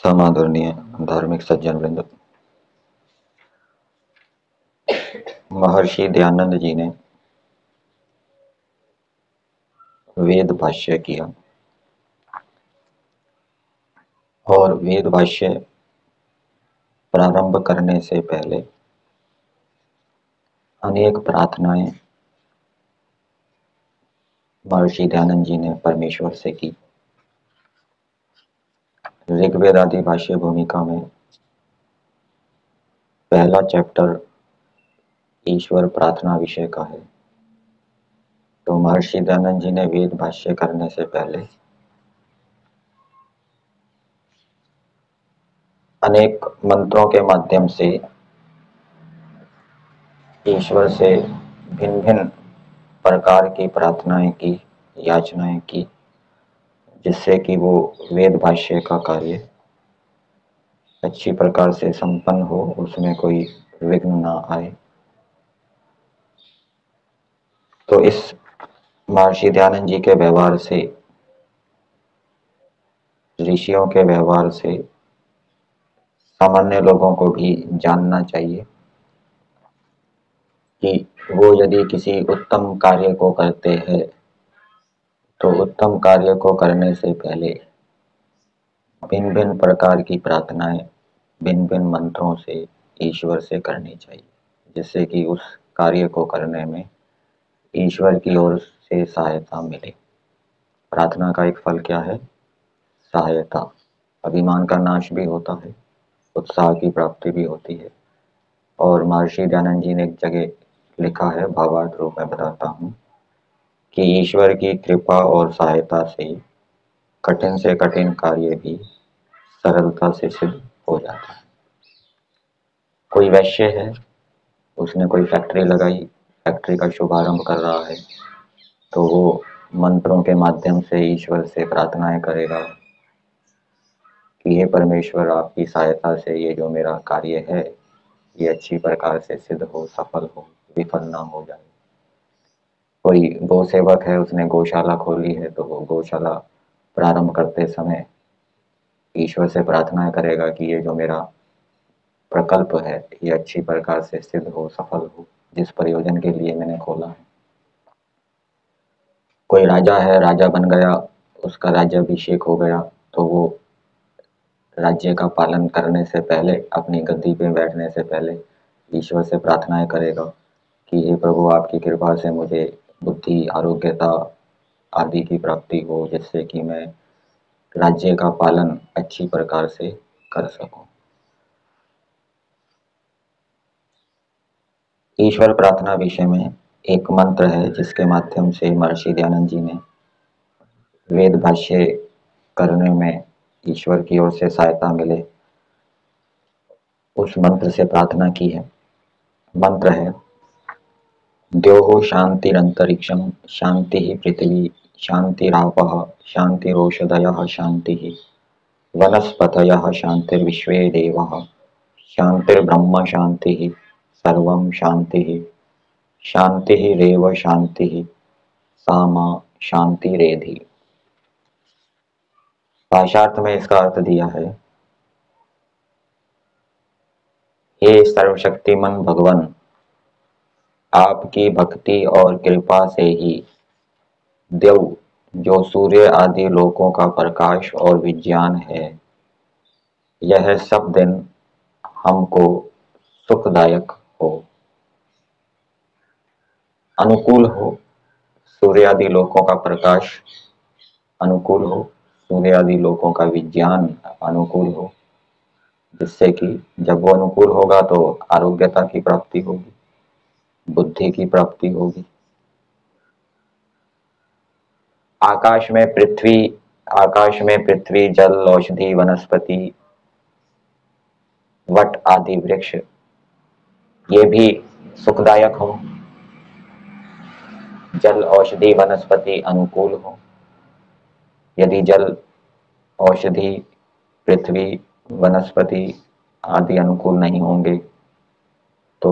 समादरणीय धार्मिक सज्जन वृंद, महर्षि दयानंद जी ने वेद भाष्य किया और वेद भाष्य प्रारंभ करने से पहले अनेक प्रार्थनाएं महर्षि दयानंद जी ने परमेश्वर से की। ऋग्वेद आदि भाष्य भूमिका में पहला चैप्टर ईश्वर प्रार्थना विषय का है। तो महर्षि दयानंद जी ने वेद भाष्य करने से पहले अनेक मंत्रों के माध्यम से ईश्वर से भिन्न भिन्न प्रकार की प्रार्थनाएं की, याचनाएं की, जिससे कि वो वेद भाष्य का कार्य अच्छी प्रकार से संपन्न हो, उसमें कोई विघ्न ना आए। तो इस महर्षि दयानंद जी के व्यवहार से, ऋषियों के व्यवहार से सामान्य लोगों को भी जानना चाहिए कि वो यदि किसी उत्तम कार्य को करते हैं तो उत्तम कार्य को करने से पहले भिन्न भिन्न प्रकार की प्रार्थनाएं भिन्न भिन्न मंत्रों से ईश्वर से करनी चाहिए, जिससे कि उस कार्य को करने में ईश्वर की ओर से सहायता मिले। प्रार्थना का एक फल क्या है? सहायता। अभिमान का नाश भी होता है, उत्साह की प्राप्ति भी होती है। और महर्षि दयानंद जी ने एक जगह लिखा है, भावार्थ रूप में बताता हूँ, कि ईश्वर की कृपा और सहायता से कठिन से कठिन कार्य भी सरलता से सिद्ध हो जाता है। कोई वैश्य है, उसने कोई फैक्ट्री लगाई, फैक्ट्री का शुभारंभ कर रहा है, तो वो मंत्रों के माध्यम से ईश्वर से प्रार्थनाएं करेगा कि हे परमेश्वर, आपकी सहायता से ये जो मेरा कार्य है ये अच्छी प्रकार से सिद्ध हो, सफल हो, विफल ना हो जाए। कोई गौ सेवक है, उसने गौशाला खोली है, तो वो गौशाला प्रारंभ करते समय ईश्वर से प्रार्थना करेगा कि ये जो मेरा प्रकल्प है ये अच्छी प्रकार से सिद्ध हो, सफल हो, जिस प्रयोजन के लिए मैंने खोला है। कोई राजा है, राजा बन गया, उसका राज्याभिषेक हो गया, तो वो राज्य का पालन करने से पहले, अपनी गद्दी पे बैठने से पहले ईश्वर से प्रार्थनाएं करेगा कि हे प्रभु, आपकी कृपा से मुझे बुद्धि, आरोग्यता आदि की प्राप्ति हो, जिससे कि मैं राज्य का पालन अच्छी प्रकार से कर सकूं। ईश्वर प्रार्थना विषय में एक मंत्र है जिसके माध्यम से महर्षि दयानंद जी ने वेद भाष्य करने में ईश्वर की ओर से सहायता मिले, उस मंत्र से प्रार्थना की है। मंत्र है, द्योः शांतिरंतरिक्षं शांति पृथ्वी शांतिरापः शांतिरोषधयः शांति वनस्पतयः शांतिर्विश्वे देवाः शांतिर्ब्रह्म शांति सर्वं शांति शांतिरेव शांति सा मा शांतिरेधि। भाषार्थ में इसका अर्थ दिया है, हे सर्वशक्तिमान भगवान, आपकी भक्ति और कृपा से ही देव, जो सूर्य आदि लोकों का प्रकाश और विज्ञान है, यह सब दिन हमको सुखदायक हो, अनुकूल हो। सूर्य आदि लोकों का प्रकाश अनुकूल हो, सूर्य आदि लोकों का विज्ञान अनुकूल हो, जिससे कि जब वो अनुकूल होगा तो आरोग्यता की प्राप्ति होगी, बुद्धि की प्राप्ति होगी। आकाश में पृथ्वी जल औषधि वनस्पति वट आदि वृक्ष ये भी सुखदायक हो, जल औषधि वनस्पति अनुकूल हो। यदि जल औषधि पृथ्वी वनस्पति आदि अनुकूल नहीं होंगे तो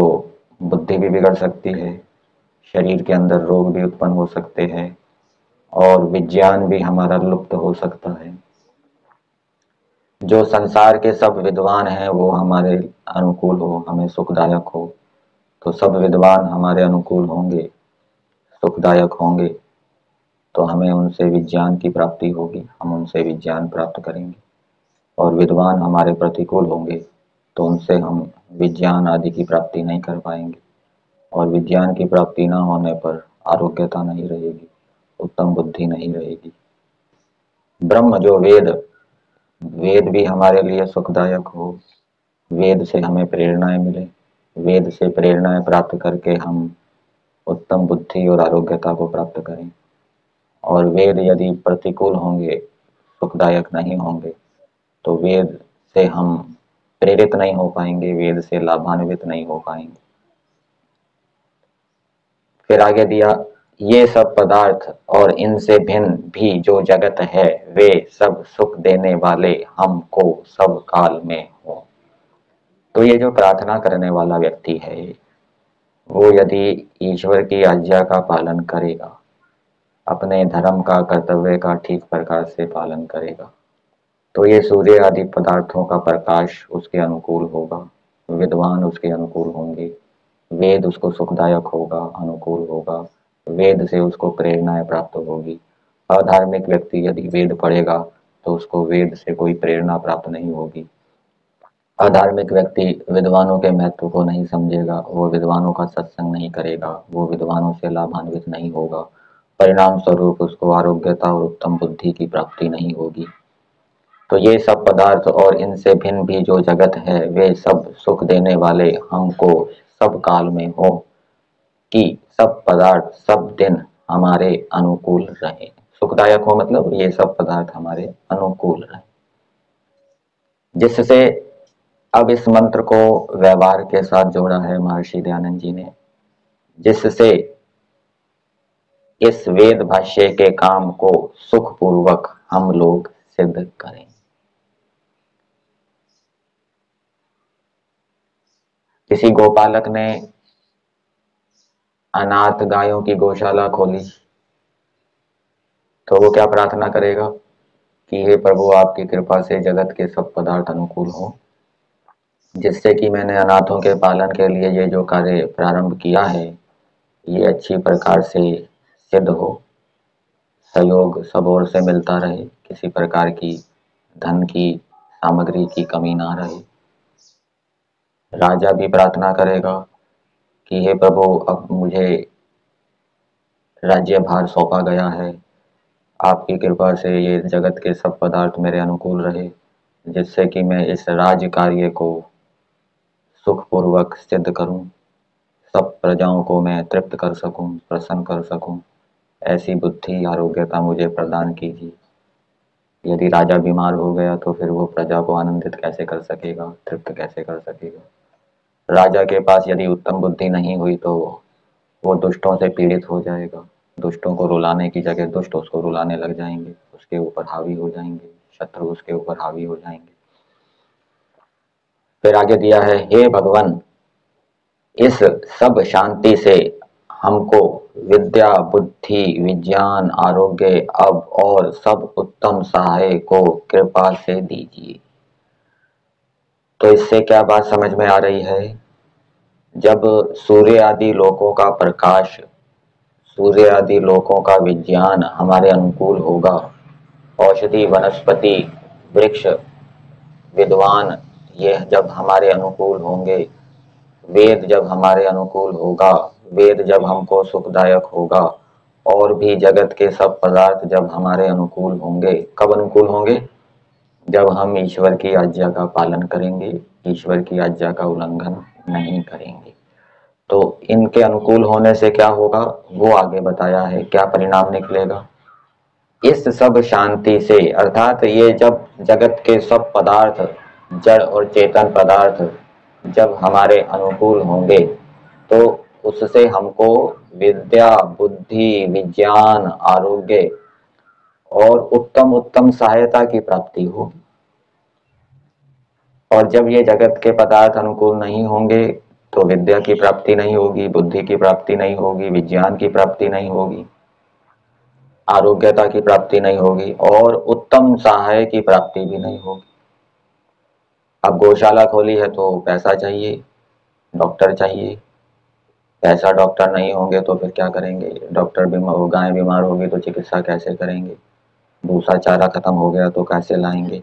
बुद्धि भी बिगड़ सकती है, शरीर के अंदर रोग भी उत्पन्न हो सकते हैं और विज्ञान भी हमारा लुप्त हो सकता है। जो संसार के सब विद्वान हैं वो हमारे अनुकूल हो, हमें सुखदायक हो, तो सब विद्वान हमारे अनुकूल होंगे, सुखदायक होंगे, तो हमें उनसे विज्ञान की प्राप्ति होगी, हम उनसे विज्ञान प्राप्त करेंगे। और विद्वान हमारे प्रतिकूल होंगे तो उनसे हम विज्ञान आदि की प्राप्ति नहीं कर पाएंगे, और विज्ञान की प्राप्ति न होने पर आरोग्यता नहीं रहेगी, उत्तम बुद्धि नहीं रहेगी। ब्रह्म जो वेद, वेद भी हमारे लिए सुखदायक हो, वेद से हमें प्रेरणाएं मिले, वेद से प्रेरणाएं प्राप्त करके हम उत्तम बुद्धि और आरोग्यता को प्राप्त करें। और वेद यदि प्रतिकूल होंगे, सुखदायक नहीं होंगे, तो वेद से हम प्रेरित नहीं हो पाएंगे, वेद से लाभान्वित नहीं हो पाएंगे। फिर आगे दिया, ये सब पदार्थ और इनसे भिन्न भी जो जगत है वे सब सुख देने वाले हमको सब काल में हो। तो ये जो प्रार्थना करने वाला व्यक्ति है वो यदि ईश्वर की आज्ञा का पालन करेगा, अपने धर्म का, कर्तव्य का ठीक प्रकार से पालन करेगा, तो ये सूर्य आदि पदार्थों का प्रकाश उसके अनुकूल होगा, विद्वान उसके अनुकूल होंगे, वेद उसको सुखदायक होगा, अनुकूल होगा, वेद से उसको प्रेरणाएं प्राप्त होगी। अधार्मिक व्यक्ति यदि वेद पढ़ेगा तो उसको वेद से कोई प्रेरणा प्राप्त नहीं होगी। अधार्मिक व्यक्ति विद्वानों के महत्व को नहीं समझेगा, वो विद्वानों का सत्संग नहीं करेगा, वो विद्वानों से लाभान्वित नहीं होगा, परिणाम स्वरूप उसको आरोग्यता और उत्तम बुद्धि की प्राप्ति नहीं होगी। तो ये सब पदार्थ और इनसे भिन्न भी जो जगत है वे सब सुख देने वाले हमको सब काल में हो, कि सब पदार्थ सब दिन हमारे अनुकूल रहे। सुखदायक हो मतलब ये सब पदार्थ हमारे अनुकूल रहे। जिससे अब इस मंत्र को व्यवहार के साथ जोड़ा है महर्षि दयानंद जी ने, जिससे इस वेद भाष्य के काम को सुखपूर्वक हम लोग सिद्ध करें। किसी गोपालक ने अनाथ गायों की गौशाला खोली तो वो क्या प्रार्थना करेगा कि हे प्रभु आपकी कृपा से जगत के सब पदार्थ अनुकूल हो, जिससे कि मैंने अनाथों के पालन के लिए ये जो कार्य प्रारंभ किया है ये अच्छी प्रकार से सिद्ध हो, सहयोग सब ओर से मिलता रहे, किसी प्रकार की धन की सामग्री की कमी ना रहे। राजा भी प्रार्थना करेगा कि हे प्रभु अब मुझे राज्य भार सौंपा गया है, आपकी कृपा से ये जगत के सब पदार्थ मेरे अनुकूल रहे, जिससे कि मैं इस राज कार्य को सुखपूर्वक सिद्ध करूं, सब प्रजाओं को मैं तृप्त कर सकूं, प्रसन्न कर सकूं, ऐसी बुद्धि आरोग्यता मुझे प्रदान कीजिए। यदि राजा बीमार हो गया तो फिर वो प्रजा को आनंदित कैसे कर सकेगा, तृप्त कैसे कर सकेगा। राजा के पास यदि उत्तम बुद्धि नहीं हुई तो वो दुष्टों से पीड़ित हो जाएगा, दुष्टों को रुलाने की जगह दुष्ट उसको रुलाने लग जाएंगे, उसके ऊपर हावी हो जाएंगे, शत्रु उसके ऊपर हावी हो जाएंगे। फिर आगे दिया है, हे भगवान इस सब शांति से हमको विद्या, बुद्धि, विज्ञान, आरोग्य अब और सब उत्तम सहाय को कृपा से दीजिए। तो इससे क्या बात समझ में आ रही है, जब सूर्य आदि लोकों का प्रकाश, सूर्य आदि लोकों का विज्ञान हमारे अनुकूल होगा, औषधि, वनस्पति, वृक्ष, विद्वान ये जब हमारे अनुकूल होंगे, वेद जब हमारे अनुकूल होगा, वेद जब हमको सुखदायक होगा, और भी जगत के सब पदार्थ जब हमारे अनुकूल होंगे, कब अनुकूल होंगे, जब हम ईश्वर की आज्ञा का पालन करेंगे, ईश्वर की आज्ञा का उल्लंघन नहीं करेंगे। तो इनके अनुकूल होने से क्या होगा वो आगे बताया है, क्या परिणाम निकलेगा। इस सब शांति से अर्थात ये जब जगत के सब पदार्थ जड़ और चेतन पदार्थ जब हमारे अनुकूल होंगे तो उससे हमको विद्या, बुद्धि, विज्ञान, आरोग्य और उत्तम उत्तम सहायता की प्राप्ति होगी। और जब ये जगत के पदार्थ अनुकूल नहीं होंगे तो विद्या की प्राप्ति नहीं होगी, बुद्धि की प्राप्ति नहीं होगी, विज्ञान की प्राप्ति नहीं होगी, आरोग्यता की प्राप्ति नहीं होगी और उत्तम सहाय की प्राप्ति भी नहीं होगी। अब गौशाला खोली है तो पैसा चाहिए, डॉक्टर चाहिए। पैसा डॉक्टर नहीं होंगे तो फिर क्या करेंगे? डॉक्टर बीमार हो, गाय बीमार होगी तो चिकित्सा कैसे करेंगे? भूसा चारा खत्म हो गया तो कैसे लाएंगे?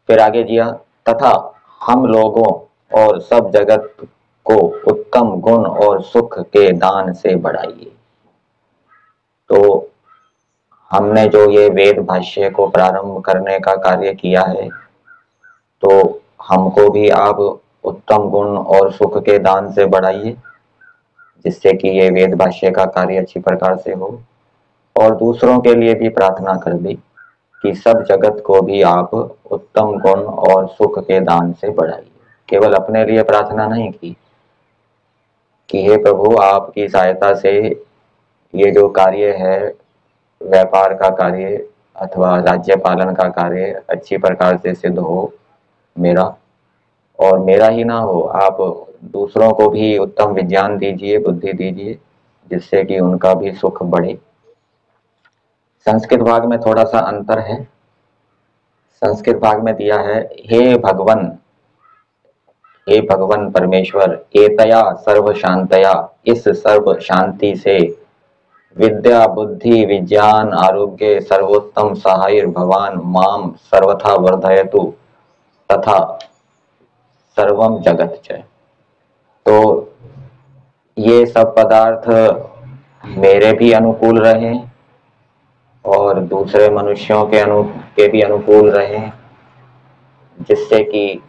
फिर आगे दिया, तथा हम लोगों और सब जगत को उत्तम गुण और सुख के दान से बढ़ाइए। तो हमने जो ये वेद भाष्य को प्रारंभ करने का कार्य किया है, तो हमको भी आप उत्तम गुण और सुख के दान से बढ़ाइए, जिससे कि ये वेद भाष्य का कार्य अच्छी प्रकार से हो। और दूसरों के लिए भी प्रार्थना कर दी कि सब जगत को भी आप उत्तम गुण और सुख के दान से बढ़ाइए। केवल अपने लिए प्रार्थना नहीं की कि हे प्रभु, आपकी सहायता से ये जो कार्य है, व्यापार का कार्य अथवा राज्य पालन का कार्य अच्छी प्रकार से सिद्ध हो मेरा, और मेरा ही ना हो, आप दूसरों को भी उत्तम विज्ञान दीजिए, बुद्धि दीजिए, जिससे कि उनका भी सुख बढ़े। संस्कृत भाग में थोड़ा सा अंतर है। संस्कृत भाग में दिया है, हे भगवन परमेश्वर, एतया सर्व शांतया, इस सर्व शांति से विद्या बुद्धि विज्ञान आरोग्य सर्वोत्तम सहाय भगवान माम सर्वथा वर्धयतु तथा सर्वम जगत च। तो ये सब पदार्थ मेरे भी अनुकूल रहें और दूसरे मनुष्यों के भी अनुकूल रहें, जिससे कि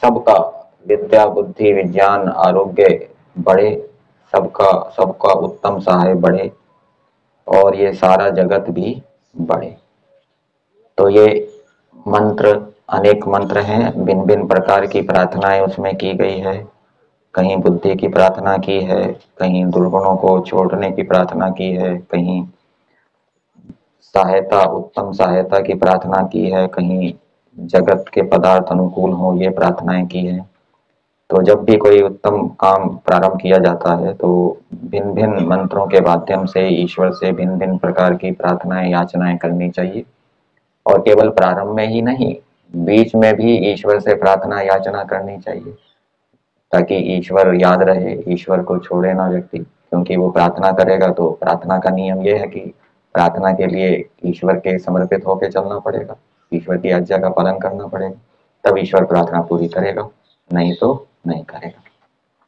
सबका विद्या बुद्धि विज्ञान आरोग्य बढ़े, सबका सबका उत्तम सहाय बढ़े और ये सारा जगत भी बढ़े। तो ये मंत्र अनेक मंत्र हैं, भिन्न भिन्न प्रकार की प्रार्थनाएं उसमें की गई है। कहीं बुद्धि की प्रार्थना की है, कहीं दुर्गुणों को छोड़ने की प्रार्थना की है, कहीं सहायता उत्तम सहायता की प्रार्थना की है, कहीं जगत के पदार्थ अनुकूल हो ये प्रार्थनाएं की है। तो जब भी कोई उत्तम काम प्रारंभ किया जाता है तो भिन्न भिन्न मंत्रों के माध्यम से ईश्वर से भिन्न भिन्न प्रकार की प्रार्थनाएं याचनाएं करनी चाहिए। और केवल प्रारंभ में ही नहीं, बीच में भी ईश्वर से प्रार्थना याचना करनी चाहिए, ताकि ईश्वर याद रहे, ईश्वर को छोड़े ना व्यक्ति। क्योंकि वो प्रार्थना करेगा तो प्रार्थना का नियम ये है कि प्रार्थना के लिए ईश्वर के समर्पित होकर चलना पड़ेगा, ईश्वर की आज्ञा का पालन करना पड़ेगा, तब ईश्वर प्रार्थना पूरी करेगा, नहीं तो नहीं करेगा।